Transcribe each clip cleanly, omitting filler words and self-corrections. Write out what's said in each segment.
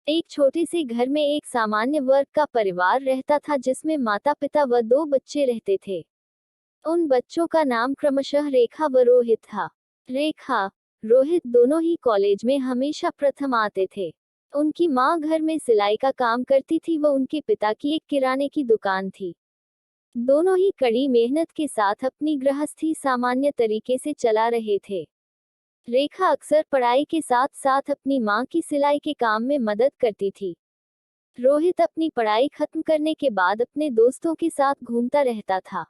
एक छोटे से घर में एक सामान्य वर्ग का परिवार रहता था जिसमें माता पिता व दो बच्चे रहते थे। उन बच्चों का नाम क्रमशः रेखा व रोहित था। रेखा, रोहित दोनों ही कॉलेज में हमेशा प्रथम आते थे। उनकी माँ घर में सिलाई का काम करती थी व उनके पिता की एक किराने की दुकान थी। दोनों ही कड़ी मेहनत के साथ अपनी गृहस्थी सामान्य तरीके से चला रहे थे। रेखा अक्सर पढ़ाई के साथ साथ अपनी माँ की सिलाई के काम में मदद करती थी। रोहित अपनी पढ़ाई खत्म करने के बाद अपने दोस्तों के साथ घूमता रहता था।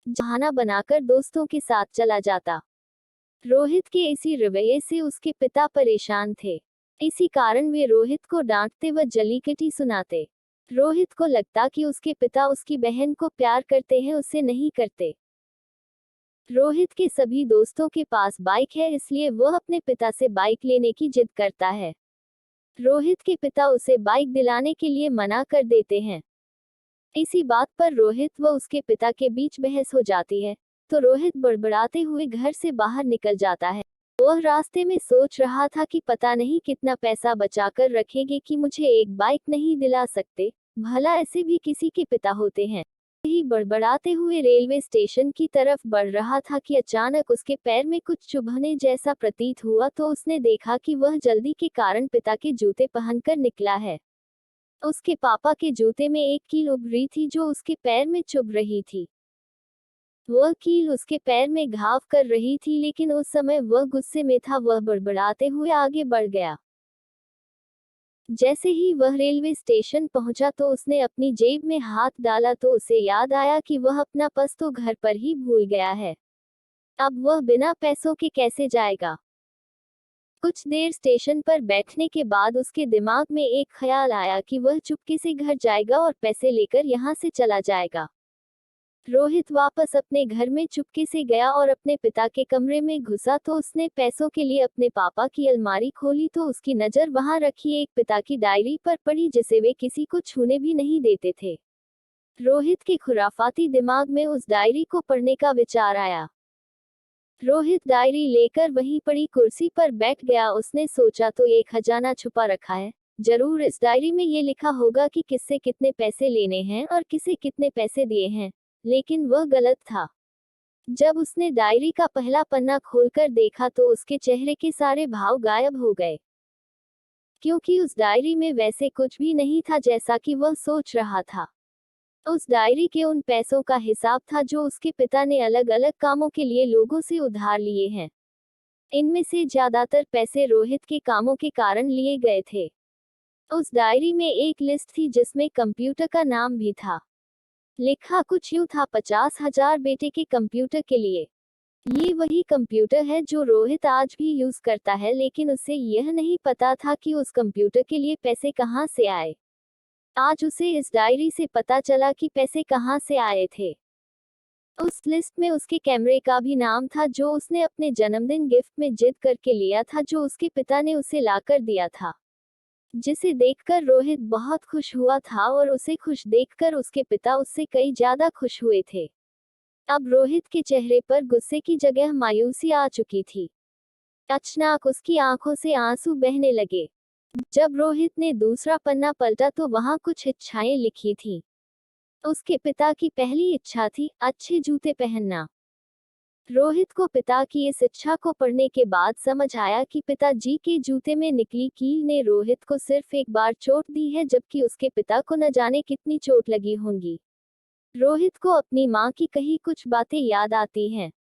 बहाना बनाकर दोस्तों के साथ चला जाता। रोहित के इसी रवैये से उसके पिता परेशान थे। इसी कारण वे रोहित को डांटते व जलीकटी सुनाते। रोहित को लगता कि उसके पिता उसकी बहन को प्यार करते हैं, उसे नहीं करते। रोहित के सभी दोस्तों के पास बाइक है, इसलिए वह अपने पिता से बाइक लेने की जिद करता है। रोहित के पिता उसे बाइक दिलाने के लिए मना कर देते हैं। इसी बात पर रोहित व उसके पिता के बीच बहस हो जाती है, तो रोहित बड़बड़ाते हुए घर से बाहर निकल जाता है। वह रास्ते में सोच रहा था कि पता नहीं कितना पैसा बचाकर रखेंगे कि मुझे एक बाइक नहीं दिला सकते, भला ऐसे भी किसी के पिता होते हैं। ही बड़बड़ाते हुए रेलवे स्टेशन की तरफ बढ़ रहा था कि अचानक उसके पैर में कुछ चुभने जैसा प्रतीत हुआ, तो उसने देखा कि वह जल्दी के कारण पिता के जूते पहनकर निकला है। उसके पापा के जूते में एक कील उभ रही थी जो उसके पैर में चुभ रही थी। वह कील उसके पैर में घाव कर रही थी, लेकिन उस समय वह गुस्से में था। वह बड़बड़ाते हुए आगे बढ़ गया। जैसे ही वह रेलवे स्टेशन पहुंचा तो उसने अपनी जेब में हाथ डाला तो उसे याद आया कि वह अपना पर्स तो घर पर ही भूल गया है। अब वह बिना पैसों के कैसे जाएगा? कुछ देर स्टेशन पर बैठने के बाद उसके दिमाग में एक ख्याल आया कि वह चुपके से घर जाएगा और पैसे लेकर यहाँ से चला जाएगा। रोहित वापस अपने घर में चुपके से गया और अपने पिता के कमरे में घुसा तो उसने पैसों के लिए अपने पापा की अलमारी खोली तो उसकी नज़र वहां रखी एक पिता की डायरी पर पड़ी जिसे वे किसी को छूने भी नहीं देते थे। रोहित के खुराफाती दिमाग में उस डायरी को पढ़ने का विचार आया। रोहित डायरी लेकर वहीं पड़ी कुर्सी पर बैठ गया। उसने सोचा तो एक खजाना छुपा रखा है, जरूर इस डायरी में ये लिखा होगा कि किससे कितने पैसे लेने हैं और किसे कितने पैसे दिए हैं। लेकिन वह गलत था। जब उसने डायरी का पहला पन्ना खोलकर देखा तो उसके चेहरे के सारे भाव गायब हो गए, क्योंकि उस डायरी में वैसे कुछ भी नहीं था जैसा कि वह सोच रहा था। उस डायरी के उन पैसों का हिसाब था जो उसके पिता ने अलग अलग कामों के लिए लोगों से उधार लिए हैं। इनमें से ज्यादातर पैसे रोहित के कामों के कारण लिए गए थे। उस डायरी में एक लिस्ट थी जिसमें कंप्यूटर का नाम भी था। लिखा कुछ यूं था, 50,000 बेटे के कंप्यूटर के लिए। ये वही कंप्यूटर है जो रोहित आज भी यूज करता है, लेकिन उसे यह नहीं पता था कि उस कंप्यूटर के लिए पैसे कहां से आए। आज उसे इस डायरी से पता चला कि पैसे कहां से आए थे। उस लिस्ट में उसके कैमरे का भी नाम था जो उसने अपने जन्मदिन गिफ्ट में जिद करके लिया था, जो उसके पिता ने उसे लाकर दिया था, जिसे देखकर रोहित बहुत खुश हुआ था और उसे खुश देखकर उसके पिता उससे कई ज्यादा खुश हुए थे। अब रोहित के चेहरे पर गुस्से की जगह मायूसी आ चुकी थी। अचानक उसकी आंखों से आंसू बहने लगे। जब रोहित ने दूसरा पन्ना पलटा तो वहां कुछ इच्छाएं लिखी थीं। उसके पिता की पहली इच्छा थी अच्छे जूते पहनना। रोहित को पिता की इस इच्छा को पढ़ने के बाद समझ आया कि पिताजी के जूते में निकली कील ने रोहित को सिर्फ एक बार चोट दी है, जबकि उसके पिता को न जाने कितनी चोट लगी होंगी। रोहित को अपनी माँ की कही कुछ बातें याद आती हैं।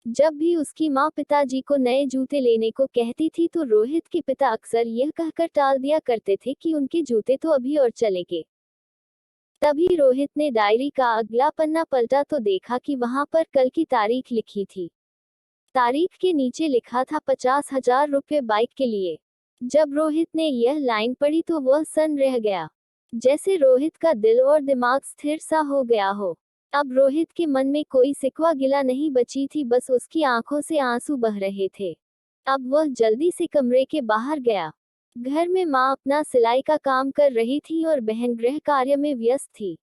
जब भी उसकी माँ पिताजी को नए जूते लेने को कहती थी तो रोहित के पिता अक्सर यह कहकर टाल दिया करते थे कि उनके जूते तो अभी और चलेंगे। तभी रोहित ने डायरी का अगला पन्ना पलटा तो देखा कि वहां पर कल की तारीख लिखी थी। तारीख के नीचे लिखा था 50,000 रुपये बाइक के लिए। जब रोहित ने यह लाइन पढ़ी तो वह सन्न रह गया, जैसे रोहित का दिल और दिमाग स्थिर सा हो गया हो। अब रोहित के मन में कोई सिकवा गिला नहीं बची थी, बस उसकी आंखों से आंसू बह रहे थे। अब वह जल्दी से कमरे के बाहर गया। घर में माँ अपना सिलाई का काम कर रही थी और बहन गृह कार्य में व्यस्त थी।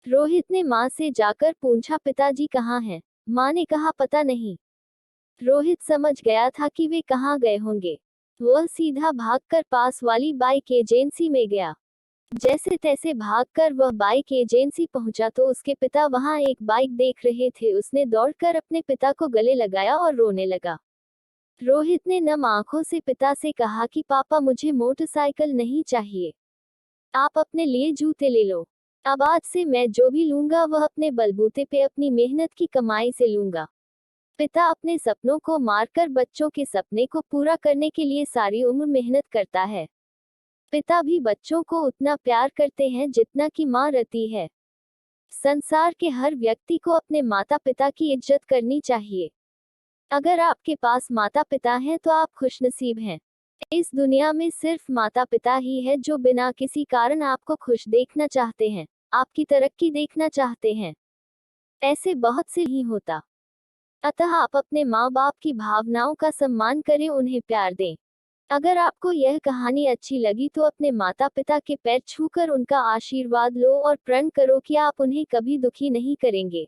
रोहित ने माँ से जाकर पूछा, पिताजी कहाँ हैं? माँ ने कहा, पता नहीं। रोहित समझ गया था कि वे कहाँ गए होंगे। वह सीधा भागकर पास वाली बाइक एजेंसी में गया। जैसे तैसे भागकर वह बाइक एजेंसी पहुंचा तो उसके पिता वहां एक बाइक देख रहे थे। उसने दौड़कर अपने पिता को गले लगाया और रोने लगा। रोहित ने नम आंखों से पिता से कहा कि पापा, मुझे मोटरसाइकिल नहीं चाहिए, आप अपने लिए जूते ले लो। अब आज से मैं जो भी लूंगा वह अपने बलबूते पे अपनी मेहनत की कमाई से लूंगा। पिता अपने सपनों को मारकर बच्चों के सपने को पूरा करने के लिए सारी उम्र मेहनत करता है। पिता भी बच्चों को उतना प्यार करते हैं जितना कि माँ रती है। संसार के हर व्यक्ति को अपने माता पिता की इज्जत करनी चाहिए। अगर आपके पास माता पिता हैं तो आप खुशनसीब हैं। इस दुनिया में सिर्फ माता पिता ही है जो बिना किसी कारण आपको खुश देखना चाहते हैं, आपकी तरक्की देखना चाहते हैं। ऐसे बहुत से ही होता। अतः आप अपने माँ बाप की भावनाओं का सम्मान करें, उन्हें प्यार दें। अगर आपको यह कहानी अच्छी लगी तो अपने माता पिता के पैर छूकर उनका आशीर्वाद लो और प्रण करो कि आप उन्हें कभी दुखी नहीं करेंगे।